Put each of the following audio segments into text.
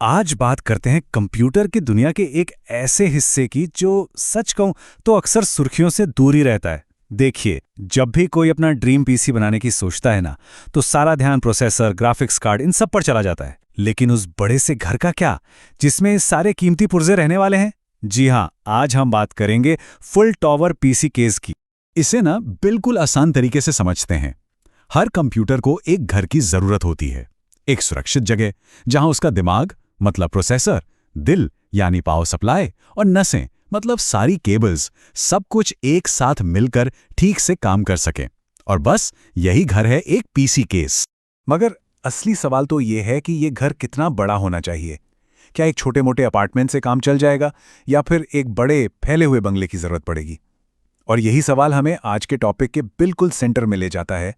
आज बात करते हैं कंप्यूटर की दुनिया के एक ऐसे हिस्से की जो सच कहूं तो अक्सर सुर्खियों से दूर ही रहता है। देखिए, जब भी कोई अपना ड्रीम पीसी बनाने की सोचता है ना, तो सारा ध्यान प्रोसेसर, ग्राफिक्स कार्ड इन सब पर चला जाता है। लेकिन उस बड़े से घर का क्या, जिसमें सारे कीमती पुर्जे रहने वाले हैं? जी हाँ, आज हम बात करेंगे फुल टॉवर पीसी केस की। इसे ना बिल्कुल आसान तरीके से समझते हैं। हर कंप्यूटर को एक घर की जरूरत होती है, एक सुरक्षित जगह जहां उसका दिमाग मतलब प्रोसेसर, दिल यानी पावर सप्लाई और नसें मतलब सारी केबल्स सब कुछ एक साथ मिलकर ठीक से काम कर सके। और बस यही घर है एक पीसी केस। मगर असली सवाल तो ये है कि ये घर कितना बड़ा होना चाहिए। क्या एक छोटे मोटे अपार्टमेंट से काम चल जाएगा या फिर एक बड़े फैले हुए बंगले की जरूरत पड़ेगी? और यही सवाल हमें आज के टॉपिक के बिल्कुल सेंटर में ले जाता है,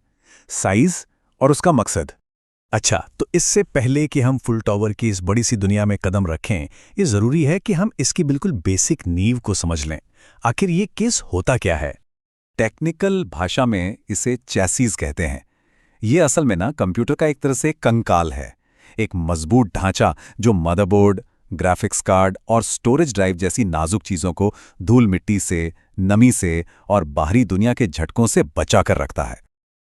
साइज और उसका मकसद। अच्छा, तो इससे पहले कि हम फुल टॉवर की इस बड़ी सी दुनिया में कदम रखें, ये जरूरी है कि हम इसकी बिल्कुल बेसिक नींव को समझ लें। आखिर ये केस होता क्या है? टेक्निकल भाषा में इसे चैसीज कहते हैं। ये असल में ना कंप्यूटर का एक तरह से कंकाल है, एक मजबूत ढांचा जो मदरबोर्ड, ग्राफिक्स कार्ड और स्टोरेज ड्राइव जैसी नाजुक चीज़ों को धूल मिट्टी से, नमी से और बाहरी दुनिया के झटकों से बचा कर रखता है।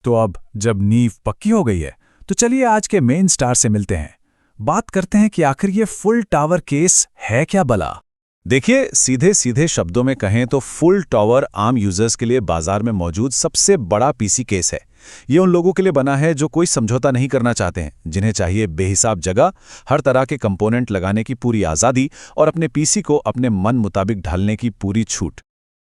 तो अब जब नींव पक्की हो गई है, तो चलिए आज के मेन स्टार से मिलते हैं। बात करते हैं कि आखिर ये फुल टावर केस है क्या भला। देखिए, सीधे सीधे शब्दों में कहें तो फुल टावर आम यूजर्स के लिए बाजार में मौजूद सबसे बड़ा पीसी केस है। ये उन लोगों के लिए बना है जो कोई समझौता नहीं करना चाहते हैं, जिन्हें चाहिए बेहिसाब जगह, हर तरह के कंपोनेंट लगाने की पूरी आज़ादी और अपने पीसी को अपने मन मुताबिक ढालने की पूरी छूट।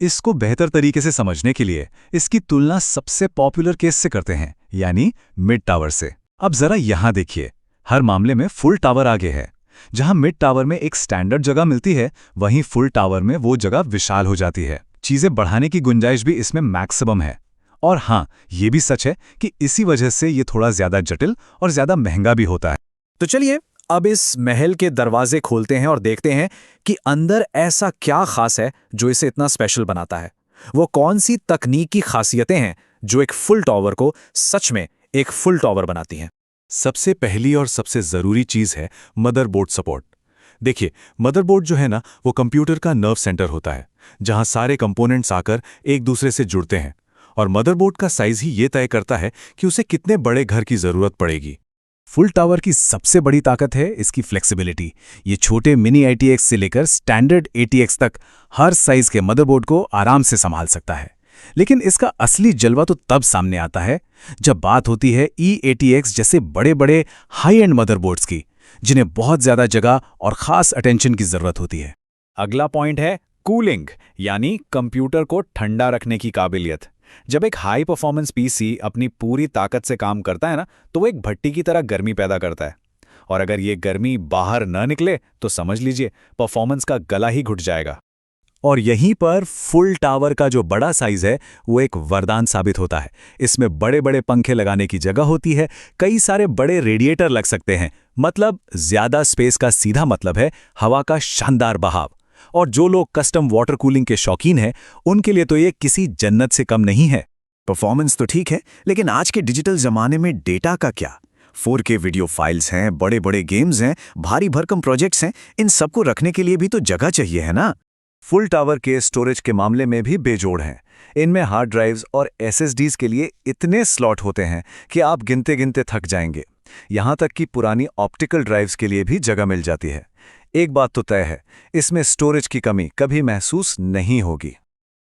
इसको बेहतर तरीके से समझने के लिए इसकी तुलना सबसे पॉपुलर केस से करते हैं, यानी मिड टावर से। अब जरा यहां देखिए, हर मामले में फुल टावर आगे है। जहां मिड टावर में एक स्टैंडर्ड जगह मिलती है, वहीं फुल टावर में वो जगह विशाल हो जाती है। चीजें बढ़ाने की गुंजाइश भी इसमें मैक्सिमम है। और हाँ, ये भी सच है कि इसी वजह से ये थोड़ा ज्यादा जटिल और ज्यादा महंगा भी होता है। तो चलिए अब इस महल के दरवाजे खोलते हैं और देखते हैं कि अंदर ऐसा क्या खास है जो इसे इतना स्पेशल बनाता है। वो कौन सी तकनीकी खासियतें हैं जो एक फुल टावर को सच में एक फुल टावर बनाती हैं। सबसे पहली और सबसे ज़रूरी चीज़ है मदरबोर्ड सपोर्ट। देखिए, मदरबोर्ड जो है ना, वो कंप्यूटर का नर्व सेंटर होता है, जहां सारे कंपोनेंट्स आकर एक दूसरे से जुड़ते हैं। और मदरबोर्ड का साइज ही ये तय करता है कि उसे कितने बड़े घर की ज़रूरत पड़ेगी। फुल टावर की सबसे बड़ी ताकत है इसकी फ्लेक्सिबिलिटी। ये छोटे मिनी ATX से लेकर स्टैंडर्ड ATX तक हर साइज के मदरबोर्ड को आराम से संभाल सकता है। लेकिन इसका असली जलवा तो तब सामने आता है जब बात होती है eATX जैसे बड़े बड़े हाई एंड मदरबोर्ड्स की, जिन्हें बहुत ज्यादा जगह और खास अटेंशन की जरूरत होती है। अगला पॉइंट है कूलिंग, यानी कंप्यूटर को ठंडा रखने की काबिलियत। जब एक हाई परफॉर्मेंस पीसी अपनी पूरी ताकत से काम करता है ना, तो वो एक भट्टी की तरह गर्मी पैदा करता है। और अगर ये गर्मी बाहर न निकले तो समझ लीजिए परफॉर्मेंस का गला ही घुट जाएगा। और यहीं पर फुल टावर का जो बड़ा साइज है वो एक वरदान साबित होता है। इसमें बड़े बड़े पंखे लगाने की जगह होती है, कई सारे बड़े रेडिएटर लग सकते हैं। मतलब ज्यादा स्पेस का सीधा मतलब है हवा का शानदार बहाव। और जो लोग कस्टम वाटर कूलिंग के शौकीन हैं, उनके लिए तो ये किसी जन्नत से कम नहीं है। परफॉर्मेंस तो ठीक है, लेकिन आज के डिजिटल जमाने में डेटा का क्या? 4K वीडियो फाइल्स हैं, बड़े बड़े गेम्स हैं, भारी भरकम प्रोजेक्ट्स हैं, इन सबको रखने के लिए भी तो जगह चाहिए, है ना? फुल टावर के स्टोरेज के मामले में भी बेजोड़ हैं। इनमें हार्ड ड्राइव्स और SSDs के लिए इतने स्लॉट होते हैं कि आप गिनते गिनते थक जाएंगे। यहाँ तक कि पुरानी ऑप्टिकल ड्राइव्स के लिए भी जगह मिल जाती है। एक बात तो तय है, इसमें स्टोरेज की कमी कभी महसूस नहीं होगी।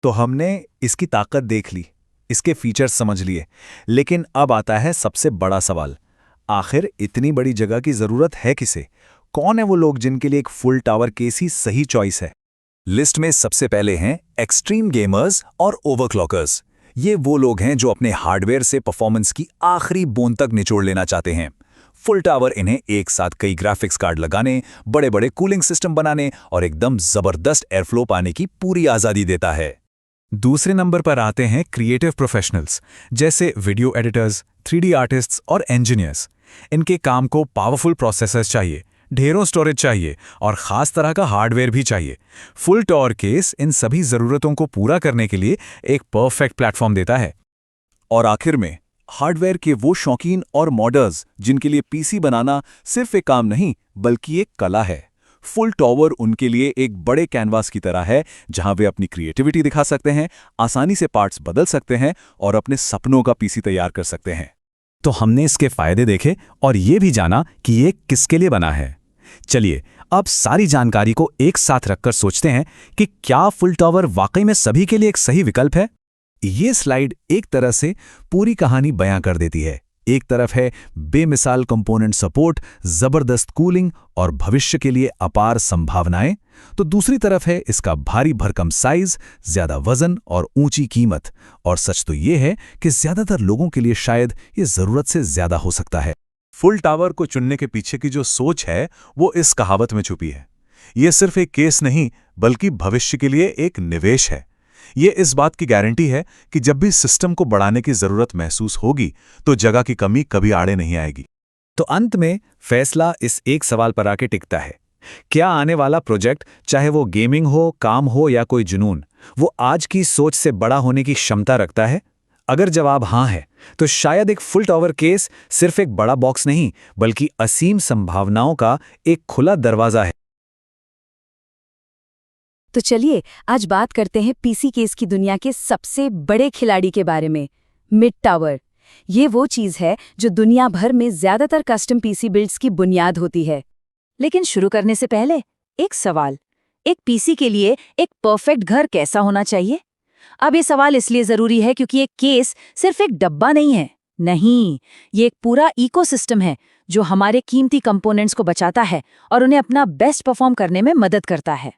तो हमने इसकी ताकत देख ली, इसके फीचर्स समझ लिए, लेकिन अब आता है सबसे बड़ा सवाल। आखिर इतनी बड़ी जगह की जरूरत है किसे? कौन है वो लोग जिनके लिए एक फुल टावर केस ही सही चॉइस है? लिस्ट में सबसे पहले हैं एक्सट्रीम गेमर्स और ओवरक्लॉकर्स। ये वो लोग हैं जो अपने हार्डवेयर से परफॉर्मेंस की आखिरी बूंद तक निचोड़ लेना चाहते हैं। फुल टावर इन्हें एक साथ कई ग्राफिक्स कार्ड लगाने, बड़े बड़े कूलिंग सिस्टम बनाने और एकदम जबरदस्त एयरफ्लो पाने की पूरी आज़ादी देता है। दूसरे नंबर पर आते हैं क्रिएटिव प्रोफेशनल्स, जैसे वीडियो एडिटर्स, 3D आर्टिस्ट्स और इंजीनियर्स। इनके काम को पावरफुल प्रोसेसर्स चाहिए, ढेरों स्टोरेज चाहिए और खास तरह का हार्डवेयर भी चाहिए। फुल टावर केस इन सभी जरूरतों को पूरा करने के लिए एक परफेक्ट प्लेटफॉर्म देता है। और आखिर में हार्डवेयर के वो शौकीन और मॉडर्स जिनके लिए पीसी बनाना सिर्फ एक काम नहीं बल्कि एक कला है। फुल टॉवर उनके लिए एक बड़े कैनवास की तरह है जहां वे अपनी क्रिएटिविटी दिखा सकते हैं, आसानी से पार्ट्स बदल सकते हैं और अपने सपनों का पीसी तैयार कर सकते हैं। तो हमने इसके फायदे देखे और ये भी जाना कि ये किसके लिए बना है। चलिए अब सारी जानकारी को एक साथ रखकर सोचते हैं कि क्या फुल टॉवर वाकई में सभी के लिए एक सही विकल्प है। ये स्लाइड एक तरह से पूरी कहानी बयां कर देती है। एक तरफ है बेमिसाल कंपोनेंट सपोर्ट, जबरदस्त कूलिंग और भविष्य के लिए अपार संभावनाएं, तो दूसरी तरफ है इसका भारी भरकम साइज, ज्यादा वजन और ऊंची कीमत। और सच तो ये है कि ज्यादातर लोगों के लिए शायद ये जरूरत से ज्यादा हो सकता है। फुल टावर को चुनने के पीछे की जो सोच है वो इस कहावत में छुपी है। ये सिर्फ एक केस नहीं बल्कि भविष्य के लिए एक निवेश है। ये इस बात की गारंटी है कि जब भी सिस्टम को बढ़ाने की जरूरत महसूस होगी तो जगह की कमी कभी आड़े नहीं आएगी। तो अंत में फैसला इस एक सवाल पर आके टिकता है, क्या आने वाला प्रोजेक्ट, चाहे वो गेमिंग हो, काम हो या कोई जुनून, वो आज की सोच से बड़ा होने की क्षमता रखता है? अगर जवाब हाँ है तो शायद एक फुल टॉवर केस सिर्फ एक बड़ा बॉक्स नहीं बल्कि असीम संभावनाओं का एक खुला दरवाजा है। तो चलिए आज बात करते हैं पीसी केस की दुनिया के सबसे बड़े खिलाड़ी के बारे में, मिड टावर। ये वो चीज है जो दुनिया भर में ज्यादातर कस्टम पीसी बिल्ड्स की बुनियाद होती है। लेकिन शुरू करने से पहले एक सवाल, एक पीसी के लिए एक परफेक्ट घर कैसा होना चाहिए? अब ये सवाल इसलिए जरूरी है क्योंकि एक केस सिर्फ एक डब्बा नहीं है। नहीं, ये एक पूरा इकोसिस्टम है जो हमारे कीमती कंपोनेंट्स को बचाता है और उन्हें अपना बेस्ट परफॉर्म करने में मदद करता है।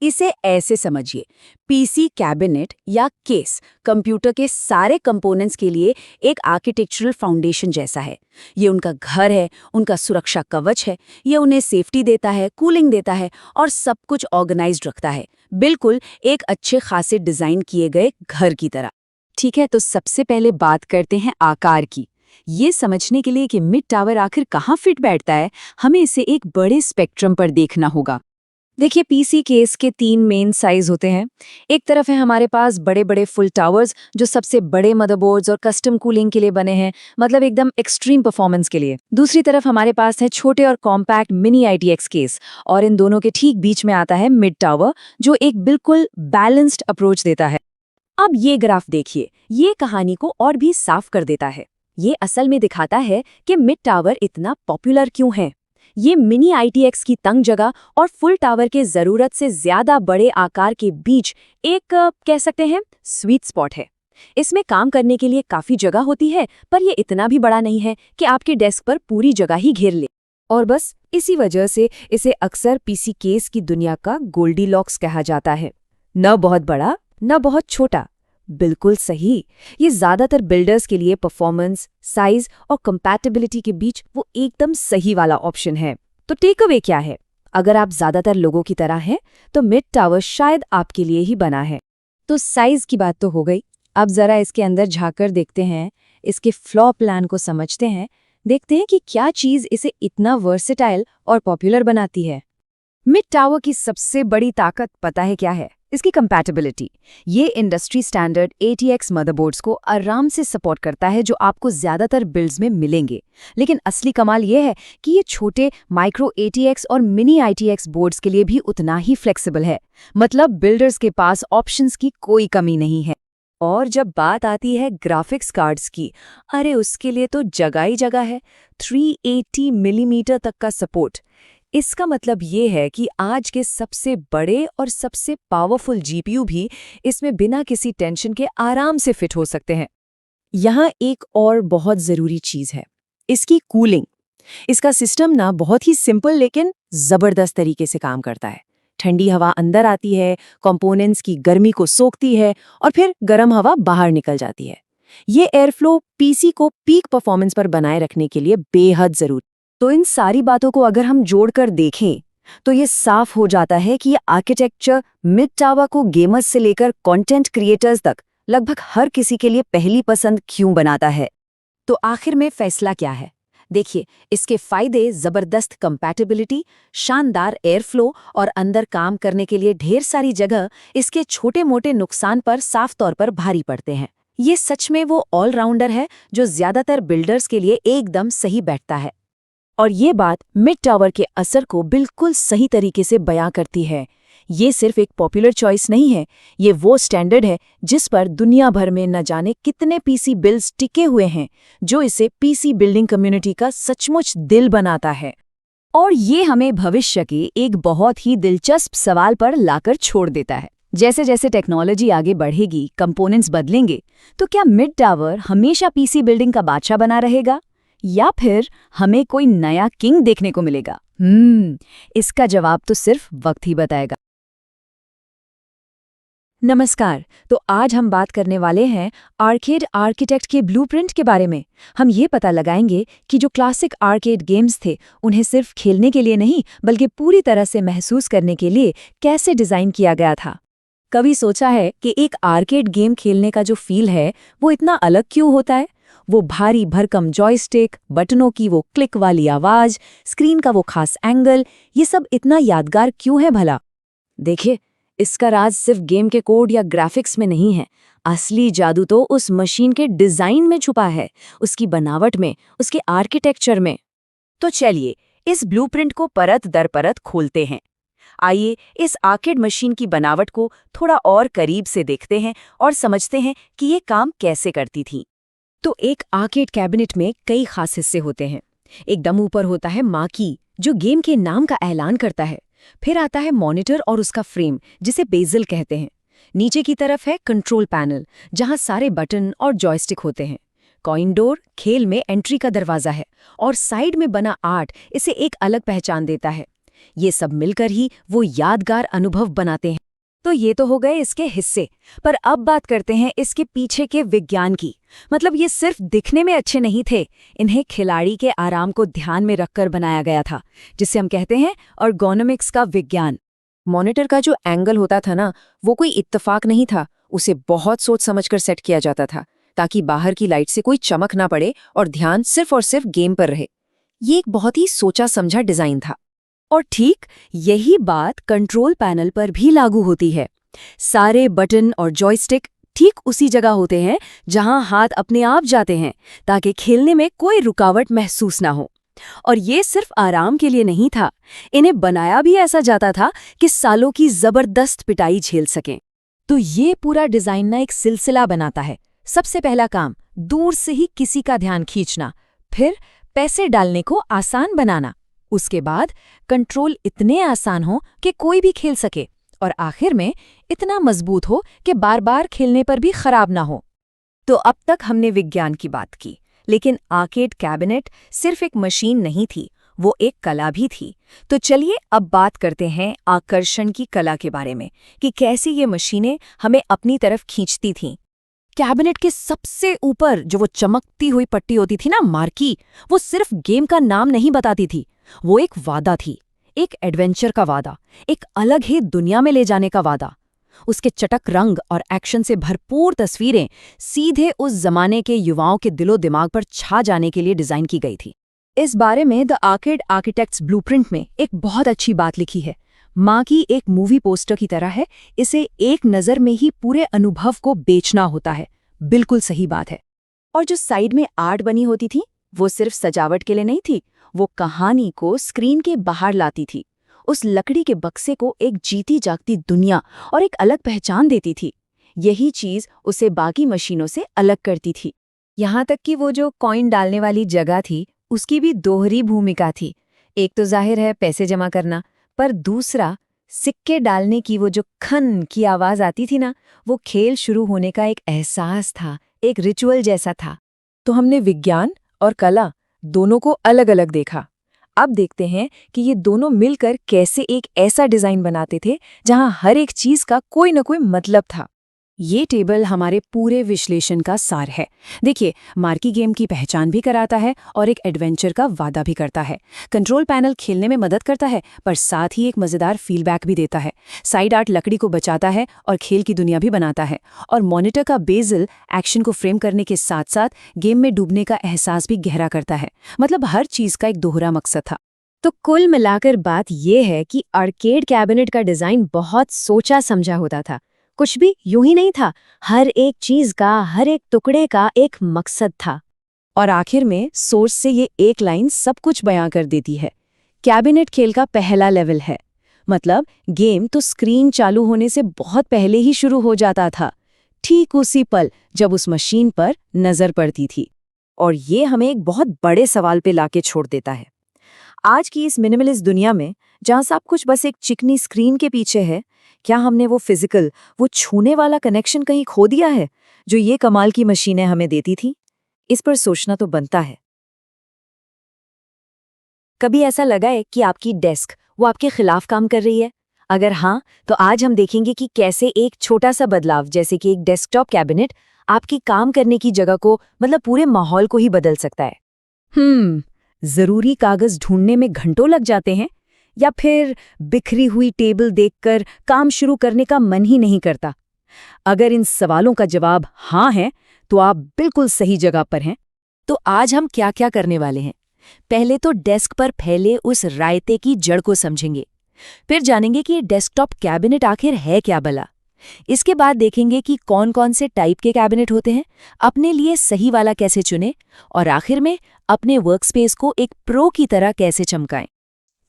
इसे ऐसे समझिए, पीसी कैबिनेट या केस कंप्यूटर के सारे कंपोनेंट्स के लिए एक आर्किटेक्चरल फाउंडेशन जैसा है। ये उनका घर है, उनका सुरक्षा कवच है। ये उन्हें सेफ्टी देता है, कूलिंग देता है और सब कुछ ऑर्गेनाइज्ड रखता है, बिल्कुल एक अच्छे खासे डिजाइन किए गए घर की तरह। ठीक है, तो सबसे पहले बात करते हैं आकार की। ये समझने के लिए कि मिड टावर आखिर कहाँ फिट बैठता है, हमें इसे एक बड़े स्पेक्ट्रम पर देखना होगा। देखिए, पीसी केस के 3 मेन साइज होते हैं। एक तरफ है हमारे पास बड़े बड़े फुल टावर्स जो सबसे बड़े मदरबोर्ड्स और कस्टम कूलिंग के लिए बने हैं, मतलब एकदम एक्सट्रीम परफॉर्मेंस के लिए। दूसरी तरफ हमारे पास है छोटे और कॉम्पैक्ट मिनी आईटीएक्स केस, और इन दोनों के ठीक बीच में आता है मिड टावर जो एक बिल्कुल बैलेंस्ड अप्रोच देता है। अब ये ग्राफ देखिए, ये कहानी को और भी साफ कर देता है। ये असल में दिखाता है कि मिड टावर इतना पॉपुलर क्यों है। ये मिनी आईटीएक्स की तंग जगह और फुल टावर के जरूरत से ज्यादा बड़े आकार के बीच एक कह सकते हैं स्वीट स्पॉट है। इसमें काम करने के लिए काफी जगह होती है, पर यह इतना भी बड़ा नहीं है कि आपके डेस्क पर पूरी जगह ही घेर ले। और बस इसी वजह से इसे अक्सर पीसी केस की दुनिया का गोल्डीलॉक्स कहा जाता है। न बहुत बड़ा, न बहुत छोटा, बिल्कुल सही। ये ज्यादातर बिल्डर्स के लिए परफॉर्मेंस, साइज और कंपैटिबिलिटी के बीच वो एकदम सही वाला ऑप्शन है। तो टेक अवे क्या है? अगर आप ज्यादातर लोगों की तरह हैं तो मिड टावर शायद आपके लिए ही बना है। तो साइज की बात तो हो गई, अब जरा इसके अंदर झांककर देखते हैं, इसके फ्लोर प्लान को समझते हैं, देखते हैं कि क्या चीज इसे इतना वर्सेटाइल और पॉपुलर बनाती है। मिड टावर की सबसे बड़ी ताकत पता है क्या है? इसकी कंपैटिबिलिटी। ये इंडस्ट्री स्टैंडर्ड ATX मदरबोर्ड्स को आराम से सपोर्ट करता है जो आपको ज्यादातर बिल्ड्स में मिलेंगे। लेकिन असली कमाल ये है कि ये छोटे माइक्रो ATX और मिनी ITX बोर्ड्स के लिए भी उतना ही फ्लेक्सिबल है। मतलब बिल्डर्स के पास ऑप्शंस की कोई कमी नहीं है। और जब बात आती है ग्राफिक्स कार्ड्स की, अरे उसके लिए तो जगह ही जगह है। 380 मिलीमीटर तक का सपोर्ट। इसका मतलब ये है कि आज के सबसे बड़े और सबसे पावरफुल GPU भी इसमें बिना किसी टेंशन के आराम से फिट हो सकते हैं। यहाँ एक और बहुत ज़रूरी चीज़ है, इसकी कूलिंग। इसका सिस्टम ना बहुत ही सिंपल लेकिन ज़बरदस्त तरीके से काम करता है। ठंडी हवा अंदर आती है, कंपोनेंट्स की गर्मी को सोखती है और फिर गर्म हवा बाहर निकल जाती है। ये एयरफ्लो पीसी को पीक परफॉर्मेंस पर बनाए रखने के लिए बेहद ज़रूरी। तो इन सारी बातों को अगर हम जोड़कर देखें तो ये साफ हो जाता है कि ये आर्किटेक्चर मिड टावर को गेमर्स से लेकर कंटेंट क्रिएटर्स तक लगभग हर किसी के लिए पहली पसंद क्यों बनाता है। तो आखिर में फैसला क्या है? देखिए, इसके फायदे जबरदस्त कंपैटिबिलिटी, शानदार एयरफ्लो और अंदर काम करने के लिए ढेर सारी जगह। इसके छोटे मोटे नुकसान पर साफ तौर पर भारी पड़ते हैं। ये सच में वो ऑलराउंडर है जो ज्यादातर बिल्डर्स के लिए एकदम सही बैठता है। और ये बात मिड टावर के असर को बिल्कुल सही तरीके से बयां करती है। ये सिर्फ एक पॉपुलर चॉइस नहीं है, ये वो स्टैंडर्ड है जिस पर दुनिया भर में न जाने कितने पीसी बिल्ड्स टिके हुए हैं, जो इसे पीसी बिल्डिंग कम्युनिटी का सचमुच दिल बनाता है। और ये हमें भविष्य के एक बहुत ही दिलचस्प सवाल पर लाकर छोड़ देता है। जैसे जैसे टेक्नोलॉजी आगे बढ़ेगी, कंपोनेंट्स बदलेंगे, तो क्या मिड टावर हमेशा पीसी बिल्डिंग का बादशाह बना रहेगा, या फिर हमें कोई नया किंग देखने को मिलेगा? इसका जवाब तो सिर्फ वक्त ही बताएगा। नमस्कार। तो आज हम बात करने वाले हैं आर्केड आर्किटेक्ट के ब्लूप्रिंट के बारे में। हम ये पता लगाएंगे कि जो क्लासिक आर्केड गेम्स थे, उन्हें सिर्फ खेलने के लिए नहीं बल्कि पूरी तरह से महसूस करने के लिए कैसे डिज़ाइन किया गया था। कभी सोचा है कि एक आर्केड गेम खेलने का जो फील है वो इतना अलग क्यों होता है? वो भारी भरकम जॉयस्टिक, बटनों की वो क्लिक वाली आवाज़, स्क्रीन का वो खास एंगल, ये सब इतना यादगार क्यों है भला? देखिए, इसका राज सिर्फ गेम के कोड या ग्राफिक्स में नहीं है। असली जादू तो उस मशीन के डिज़ाइन में छुपा है, उसकी बनावट में, उसके आर्किटेक्चर में। तो चलिए इस ब्लूप्रिंट को परत दर परत खोलते हैं। आइए इस आर्केड मशीन की बनावट को थोड़ा और करीब से देखते हैं और समझते हैं कि ये काम कैसे करती थी। तो एक आर्केड कैबिनेट में कई खास हिस्से होते हैं। एकदम ऊपर होता है मार्की, जो गेम के नाम का ऐलान करता है। फिर आता है मॉनिटर और उसका फ्रेम, जिसे बेजल कहते हैं। नीचे की तरफ है कंट्रोल पैनल, जहां सारे बटन और जॉयस्टिक होते हैं। कॉइन डोर खेल में एंट्री का दरवाजा है, और साइड में बना आर्ट इसे एक अलग पहचान देता है। ये सब मिलकर ही वो यादगार अनुभव बनाते हैं। तो ये तो हो गए इसके हिस्से, पर अब बात करते हैं इसके पीछे के विज्ञान की। मतलब ये सिर्फ दिखने में अच्छे नहीं थे, इन्हें खिलाड़ी के आराम को ध्यान में रखकर बनाया गया था, जिसे हम कहते हैं एर्गोनॉमिक्स का विज्ञान। मॉनिटर का जो एंगल होता था ना, वो कोई इत्तेफाक नहीं था, उसे बहुत सोच समझकर सेट किया जाता था, ताकि बाहर की लाइट से कोई चमक ना पड़े और ध्यान सिर्फ और सिर्फ गेम पर रहे। ये एक बहुत ही सोचा समझा डिजाइन था। और ठीक यही बात कंट्रोल पैनल पर भी लागू होती है। सारे बटन और जॉयस्टिक ठीक उसी जगह होते हैं जहां हाथ अपने आप जाते हैं, ताकि खेलने में कोई रुकावट महसूस ना हो। और ये सिर्फ आराम के लिए नहीं था, इन्हें बनाया भी ऐसा जाता था कि सालों की जबरदस्त पिटाई झेल सकें। तो ये पूरा डिजाइन ना एक सिलसिला बनाता है। सबसे पहला काम, दूर से ही किसी का ध्यान खींचना, फिर पैसे डालने को आसान बनाना, उसके बाद कंट्रोल इतने आसान हो कि कोई भी खेल सके, और आखिर में इतना मजबूत हो कि बार बार खेलने पर भी खराब ना हो। तो अब तक हमने विज्ञान की बात की, लेकिन आर्केड कैबिनेट सिर्फ एक मशीन नहीं थी, वो एक कला भी थी। तो चलिए अब बात करते हैं आकर्षण की कला के बारे में, कि कैसे ये मशीनें हमें अपनी तरफ खींचती थीं। कैबिनेट के सबसे ऊपर जो वो चमकती हुई पट्टी होती थी ना, मार्की, वो सिर्फ गेम का नाम नहीं बताती थी, वो एक वादा थी, एक एडवेंचर का वादा, एक अलग ही दुनिया में ले जाने का वादा। उसके चटक रंग और एक्शन से भरपूर तस्वीरें सीधे उस जमाने के युवाओं के दिलो दिमाग पर छा जाने के लिए डिजाइन की गई थी। इस बारे में द आर्केड आर्किटेक्ट्स ब्लूप्रिंट में एक बहुत अच्छी बात लिखी है। माँ की एक मूवी पोस्टर की तरह है, इसे एक नज़र में ही पूरे अनुभव को बेचना होता है। बिल्कुल सही बात है। और जो साइड में आर्ट बनी होती थी, वो सिर्फ सजावट के लिए नहीं थी, वो कहानी को स्क्रीन के बाहर लाती थी। उस लकड़ी के बक्से को एक जीती जागती दुनिया और एक अलग पहचान देती थी। यही चीज उसे बाकी मशीनों से अलग करती थी। यहाँ तक कि वो जो कॉइन डालने वाली जगह थी, उसकी भी दोहरी भूमिका थी। एक तो जाहिर है पैसे जमा करना, पर दूसरा सिक्के डालने की वो जो खन की आवाज आती थी ना, वो खेल शुरू होने का एक एहसास था, एक रिचुअल जैसा था। तो हमने विज्ञान और कला दोनों को अलग अलग देखा। अब देखते हैं कि ये दोनों मिलकर कैसे एक ऐसा डिजाइन बनाते थे जहां हर एक चीज का कोई न कोई मतलब था। ये टेबल हमारे पूरे विश्लेषण का सार है। देखिए, मार्की गेम की पहचान भी कराता है और एक एडवेंचर का वादा भी करता है। कंट्रोल पैनल खेलने में मदद करता है, पर साथ ही एक मजेदार फीडबैक भी देता है। साइड आर्ट लकड़ी को बचाता है और खेल की दुनिया भी बनाता है। और मॉनिटर का बेजल एक्शन को फ्रेम करने के साथ साथ गेम में डूबने का एहसास भी गहरा करता है। मतलब हर चीज का एक दोहरा मकसद था। तो कुल मिलाकर बात यह है कि आर्केड कैबिनेट का डिजाइन बहुत सोचा समझा होता था। कुछ भी यूं ही नहीं था। हर एक चीज का, हर एक टुकड़े का एक मकसद था। और आखिर में सोर्स से ये एक लाइन सब कुछ बयां कर देती है। कैबिनेट खेल का पहला लेवल है। मतलब गेम तो स्क्रीन चालू होने से बहुत पहले ही शुरू हो जाता था, ठीक उसी पल जब उस मशीन पर नजर पड़ती थी। और ये हमें एक बहुत बड़े सवाल पे लाके छोड़ देता है। आज की इस मिनिमलिस्ट दुनिया में, जहां सब कुछ बस एक चिकनी स्क्रीन के पीछे है, क्या हमने वो फिजिकल, वो छूने वाला कनेक्शन कहीं खो दिया है जो ये कमाल की मशीनें हमें देती थी? इस पर सोचना तो बनता है। कभी ऐसा लगा है कि आपकी डेस्क वो आपके खिलाफ काम कर रही है? अगर हाँ, तो आज हम देखेंगे कि कैसे एक छोटा सा बदलाव, जैसे कि एक डेस्कटॉप कैबिनेट, आपकी काम करने की जगह को, मतलब पूरे माहौल को ही बदल सकता है। जरूरी कागज ढूंढने में घंटों लग जाते हैं, या फिर बिखरी हुई टेबल देखकर काम शुरू करने का मन ही नहीं करता? अगर इन सवालों का जवाब हाँ है, तो आप बिल्कुल सही जगह पर हैं। तो आज हम क्या क्या करने वाले हैं? पहले तो डेस्क पर फैले उस रायते की जड़ को समझेंगे। फिर जानेंगे कि ये डेस्कटॉप कैबिनेट आखिर है क्या भला। इसके बाद देखेंगे कि कौन कौन से टाइप के कैबिनेट होते हैं, अपने लिए सही वाला कैसे चुनें, और आखिर में अपने वर्कस्पेस को एक प्रो की तरह कैसे चमकाएं।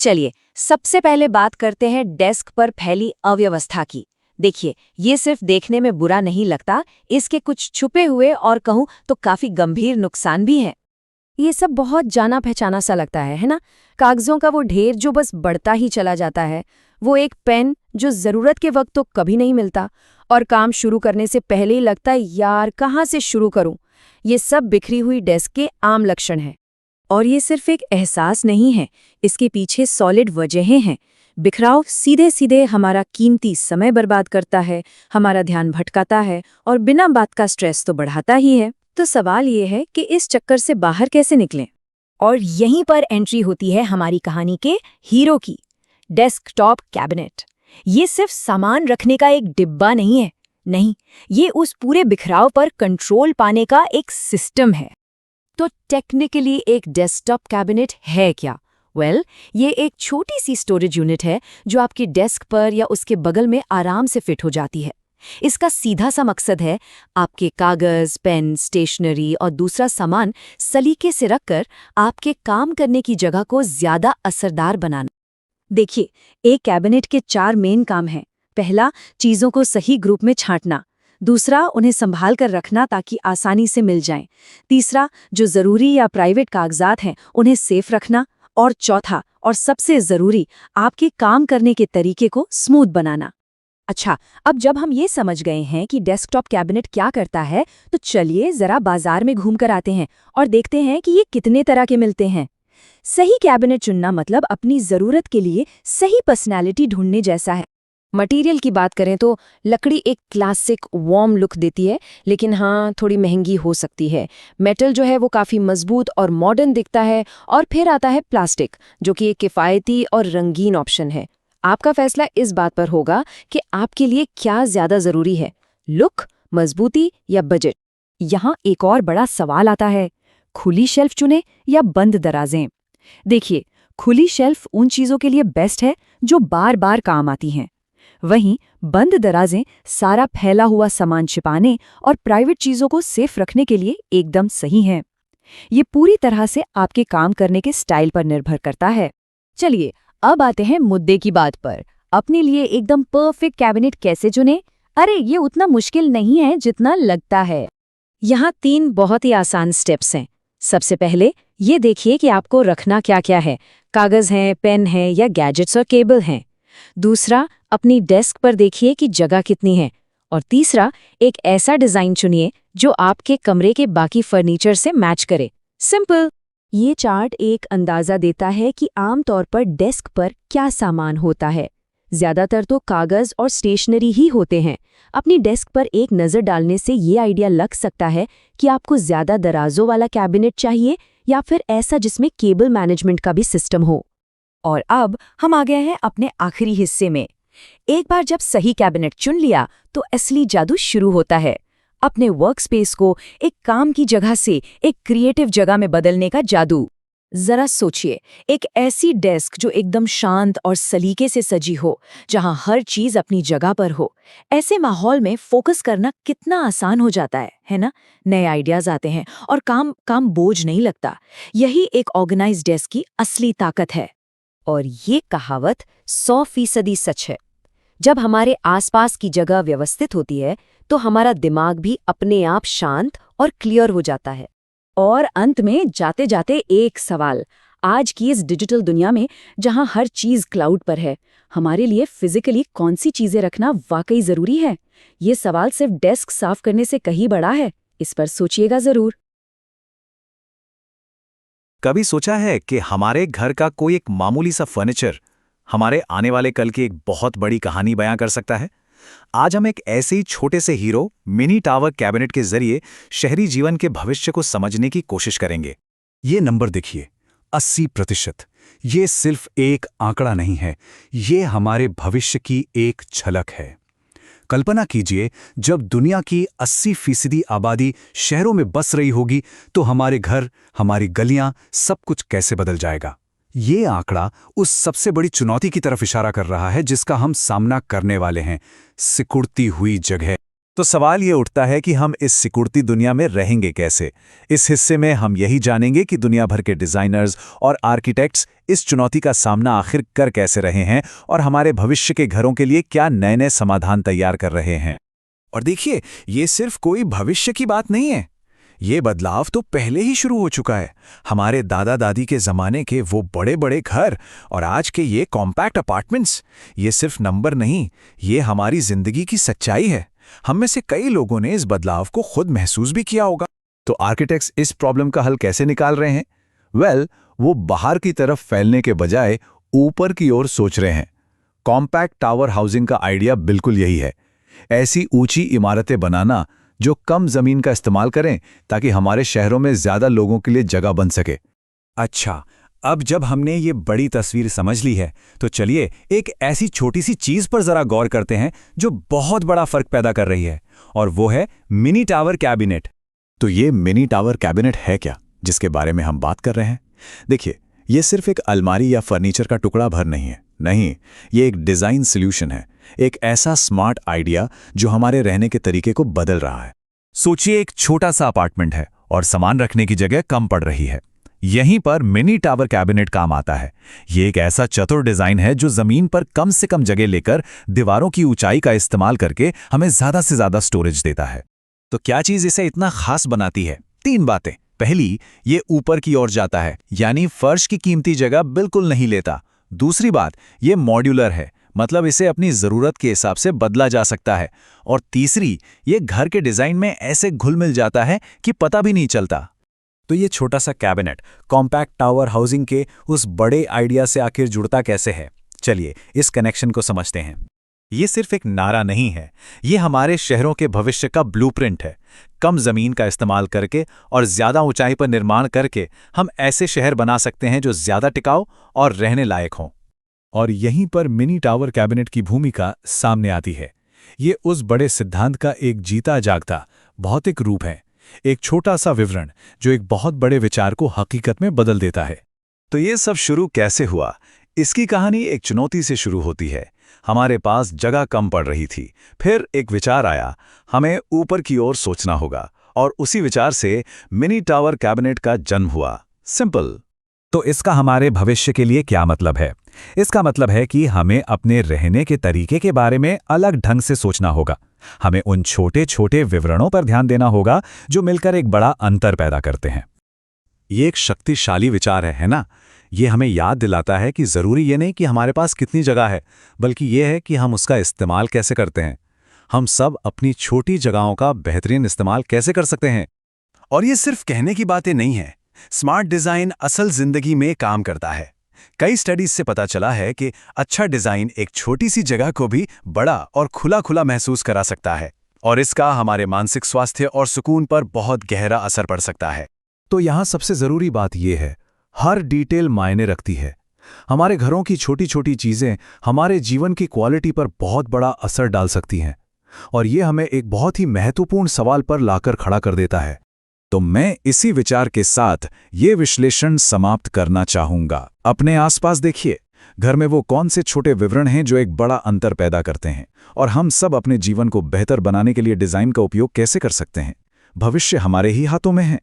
चलिए, सबसे पहले बात करते हैं डेस्क पर फैली अव्यवस्था की। देखिए, ये सिर्फ देखने में बुरा नहीं लगता, इसके कुछ छुपे हुए और कहूं तो काफी गंभीर नुकसान भी हैं। ये सब बहुत जाना पहचाना सा लगता है ना? कागजों का वो ढेर जो बस बढ़ता ही चला जाता है, वो एक पेन जो जरूरत के वक्त तो कभी नहीं मिलता, और काम शुरू करने से पहले ही लगता है यार कहाँ से शुरू करूं। ये सब बिखरी हुई डेस्क के आम लक्षण हैं। और ये सिर्फ एक एहसास नहीं है, इसके पीछे सॉलिड वजहें हैं। बिखराव सीधे सीधे हमारा कीमती समय बर्बाद करता है, हमारा ध्यान भटकाता है, और बिना बात का स्ट्रेस तो बढ़ाता ही है। तो सवाल ये है कि इस चक्कर से बाहर कैसे निकलें? और यहीं पर एंट्री होती है हमारी कहानी के हीरो की, डेस्कटॉप कैबिनेट। ये सिर्फ सामान रखने का एक डिब्बा नहीं है, नहीं, ये उस पूरे बिखराव पर कंट्रोल पाने का एक सिस्टम है। तो टेक्निकली एक डेस्कटॉप कैबिनेट है क्या? ये एक छोटी सी स्टोरेज यूनिट है जो आपकी डेस्क पर या उसके बगल में आराम से फिट हो जाती है। इसका सीधा सा मकसद है आपके कागज, पेन, स्टेशनरी और दूसरा सामान सलीके से रखकर आपके काम करने की जगह को ज्यादा असरदार बनाना। देखिए, एक कैबिनेट के 4 मेन काम हैं। पहला, चीजों को सही ग्रुप में छांटना। दूसरा, उन्हें संभाल कर रखना ताकि आसानी से मिल जाएं। तीसरा, जो जरूरी या प्राइवेट कागजात हैं उन्हें सेफ रखना। और चौथा और सबसे जरूरी, आपके काम करने के तरीके को स्मूथ बनाना। अच्छा, अब जब हम ये समझ गए हैं कि डेस्कटॉप कैबिनेट क्या करता है, तो चलिए जरा बाजार में घूमकर आते हैं और देखते हैं कि ये कितने तरह के मिलते हैं। सही कैबिनेट चुनना मतलब अपनी जरूरत के लिए सही पर्सनैलिटी ढूंढने जैसा है। मटेरियल की बात करें तो लकड़ी एक क्लासिक वार्म लुक देती है, लेकिन हाँ, थोड़ी महंगी हो सकती है। मेटल जो है वो काफ़ी मजबूत और मॉडर्न दिखता है। और फिर आता है प्लास्टिक, जो कि एक किफ़ायती और रंगीन ऑप्शन है। आपका फैसला इस बात पर होगा कि आपके लिए क्या ज़्यादा ज़रूरी है, लुक, मजबूती या बजट। यहाँ एक और बड़ा सवाल आता है, खुली शेल्फ चुने या बंद दराजें? देखिए, खुली शेल्फ उन चीज़ों के लिए बेस्ट है जो बार बार काम आती हैं। वहीं बंद दराजें सारा फैला हुआ सामान छिपाने और प्राइवेट चीजों को सेफ रखने के लिए एकदम सही हैं। ये पूरी तरह से आपके काम करने के स्टाइल पर निर्भर करता है। चलिए, अब आते हैं मुद्दे की बात पर। अपने लिए एकदम परफेक्ट कैबिनेट कैसे चुनें? अरे, ये उतना मुश्किल नहीं है जितना लगता है। यहाँ 3 बहुत ही आसान स्टेप्स हैं। सबसे पहले ये देखिए कि आपको रखना क्या क्या है। कागज हैं, पेन है या गैजेट्स और केबल हैं। दूसरा, अपनी डेस्क पर देखिए कि जगह कितनी है। और तीसरा, एक ऐसा डिजाइन चुनिए जो आपके कमरे के बाकी फर्नीचर से मैच करे। सिंपल। ये चार्ट एक अंदाजा देता है कि आमतौर पर डेस्क पर क्या सामान होता है। ज्यादातर तो कागज और स्टेशनरी ही होते हैं। अपनी डेस्क पर एक नज़र डालने से ये आइडिया लग सकता है कि आपको ज्यादा दराजों वाला कैबिनेट चाहिए या फिर ऐसा जिसमें केबल मैनेजमेंट का भी सिस्टम हो। और अब हम आ गए हैं अपने आखिरी हिस्से में। एक बार जब सही कैबिनेट चुन लिया तो असली जादू शुरू होता है। अपने वर्कस्पेस को एक काम की जगह से एक क्रिएटिव जगह में बदलने का जादू। जरा सोचिए, एक ऐसी डेस्क जो एकदम शांत और सलीके से सजी हो, जहां हर चीज अपनी जगह पर हो। ऐसे माहौल में फोकस करना कितना आसान हो जाता है ना? नए आइडियाज आते हैं और काम काम बोझ नहीं लगता। यही एक ऑर्गेनाइज्ड डेस्क की असली ताकत है। और ये कहावत 100% सच है। जब हमारे आसपास की जगह व्यवस्थित होती है, तो हमारा दिमाग भी अपने आप शांत और क्लियर हो जाता है। और अंत में जाते जाते एक सवाल, आज की इस डिजिटल दुनिया में जहां हर चीज क्लाउड पर है, हमारे लिए फिजिकली कौन सी चीजें रखना वाकई जरूरी है? ये सवाल सिर्फ डेस्क साफ करने से कहीं बड़ा है। इस पर सोचिएगा जरूर। कभी सोचा है कि हमारे घर का कोई एक मामूली सा फर्नीचर हमारे आने वाले कल की एक बहुत बड़ी कहानी बयां कर सकता है? आज हम एक ऐसे ही छोटे से हीरो मिनी टावर कैबिनेट के जरिए शहरी जीवन के भविष्य को समझने की कोशिश करेंगे। ये नंबर देखिए, 80%। ये सिर्फ एक आंकड़ा नहीं है, ये हमारे भविष्य की एक झलक है। कल्पना कीजिए, जब दुनिया की 80% आबादी शहरों में बस रही होगी, तो हमारे घर, हमारी गलियां, सब कुछ कैसे बदल जाएगा। ये आंकड़ा उस सबसे बड़ी चुनौती की तरफ इशारा कर रहा है जिसका हम सामना करने वाले हैं, सिकुड़ती हुई जगह। तो सवाल ये उठता है कि हम इस सिकुड़ती दुनिया में रहेंगे कैसे? इस हिस्से में हम यही जानेंगे कि दुनिया भर के डिजाइनर्स और आर्किटेक्ट्स इस चुनौती का सामना आखिर कर कैसे रहे हैं और हमारे भविष्य के घरों के लिए क्या नए-नए समाधान तैयार कर रहे हैं। और देखिए, ये सिर्फ कोई भविष्य की बात नहीं है। ये बदलाव तो पहले ही शुरू हो चुका है। हमारे दादा दादी के ज़माने के वो बड़े बड़े घर और आज के ये कॉम्पैक्ट अपार्टमेंट्स, ये सिर्फ नंबर नहीं, ये हमारी जिंदगी की सच्चाई है। हम में से कई लोगों ने इस बदलाव को खुद महसूस भी किया होगा। तो आर्किटेक्ट्स इस प्रॉब्लम का हल कैसे निकाल रहे हैं? वो बाहर की तरफ फैलने के बजाय ऊपर की ओर सोच रहे हैं। कॉम्पैक्ट टावर हाउसिंग का आइडिया बिल्कुल यही है। ऐसी ऊंची इमारतें बनाना जो कम जमीन का इस्तेमाल करें ताकि हमारे शहरों में ज्यादा लोगों के लिए जगह बन सके। अच्छा, अब जब हमने ये बड़ी तस्वीर समझ ली है, तो चलिए एक ऐसी छोटी सी चीज पर जरा गौर करते हैं जो बहुत बड़ा फर्क पैदा कर रही है, और वो है मिनी टावर कैबिनेट। तो ये मिनी टावर कैबिनेट है क्या, जिसके बारे में हम बात कर रहे हैं? देखिए, ये सिर्फ एक अलमारी या फर्नीचर का टुकड़ा भर नहीं है। नहीं, ये एक डिजाइन सॉल्यूशन है, एक ऐसा स्मार्ट आइडिया जो हमारे रहने के तरीके को बदल रहा है। सोचिए, एक छोटा सा अपार्टमेंट है और सामान रखने की जगह कम पड़ रही है। यहीं पर मिनी टावर कैबिनेट काम आता है। ये एक ऐसा चतुर डिजाइन है जो जमीन पर कम से कम जगह लेकर दीवारों की ऊंचाई का इस्तेमाल करके हमें ज्यादा से ज्यादा स्टोरेज देता है। तो क्या चीज इसे इतना खास बनाती है? 3 बातें। पहली, ये ऊपर की ओर जाता है, यानी फर्श की कीमती जगह बिल्कुल नहीं लेता। दूसरी बात, ये मॉड्यूलर है, मतलब इसे अपनी जरूरत के हिसाब से बदला जा सकता है। और तीसरी, ये घर के डिजाइन में ऐसे घुल मिल जाता है कि पता भी नहीं चलता। तो ये छोटा सा कैबिनेट कॉम्पैक्ट टावर हाउसिंग के उस बड़े आइडिया से आखिर जुड़ता कैसे है? चलिए इस कनेक्शन को समझते हैं। ये सिर्फ एक नारा नहीं है, ये हमारे शहरों के भविष्य का ब्लूप्रिंट है। कम जमीन का इस्तेमाल करके और ज्यादा ऊंचाई पर निर्माण करके हम ऐसे शहर बना सकते हैं जो ज्यादा टिकाऊ और रहने लायक हों। और यहीं पर मिनी टावर कैबिनेट की भूमिका सामने आती है। ये उस बड़े सिद्धांत का एक जीता जागता भौतिक रूप है, एक छोटा सा विवरण जो एक बहुत बड़े विचार को हकीकत में बदल देता है। तो ये सब शुरू कैसे हुआ? इसकी कहानी एक चुनौती से शुरू होती है। हमारे पास जगह कम पड़ रही थी, फिर एक विचार आया, हमें ऊपर की ओर सोचना होगा, और उसी विचार से मिनी टावर कैबिनेट का जन्म हुआ। सिंपल। तो इसका हमारे भविष्य के लिए क्या मतलब है? इसका मतलब है कि हमें अपने रहने के तरीके के बारे में अलग ढंग से सोचना होगा। हमें उन छोटे छोटे विवरणों पर ध्यान देना होगा जो मिलकर एक बड़ा अंतर पैदा करते हैं। ये एक शक्तिशाली विचार है ना? ये हमें याद दिलाता है कि जरूरी ये नहीं कि हमारे पास कितनी जगह है, बल्कि ये है कि हम उसका इस्तेमाल कैसे करते हैं। हम सब अपनी छोटी जगहों का बेहतरीन इस्तेमाल कैसे कर सकते हैं। और ये सिर्फ कहने की बातें नहीं है। स्मार्ट डिजाइन असल जिंदगी में काम करता है। कई स्टडीज से पता चला है कि अच्छा डिजाइन एक छोटी सी जगह को भी बड़ा और खुला खुला महसूस करा सकता है, और इसका हमारे मानसिक स्वास्थ्य और सुकून पर बहुत गहरा असर पड़ सकता है। तो यहाँ सबसे जरूरी बात यह है, हर डिटेल मायने रखती है। हमारे घरों की छोटी छोटी चीजें हमारे जीवन की क्वालिटी पर बहुत बड़ा असर डाल सकती हैं, और ये हमें एक बहुत ही महत्वपूर्ण सवाल पर लाकर खड़ा कर देता है। तो मैं इसी विचार के साथ ये विश्लेषण समाप्त करना चाहूंगा। अपने आसपास देखिए, घर में वो कौन से छोटे विवरण हैं जो एक बड़ा अंतर पैदा करते हैं, और हम सब अपने जीवन को बेहतर बनाने के लिए डिजाइन का उपयोग कैसे कर सकते हैं। भविष्य हमारे ही हाथों में है।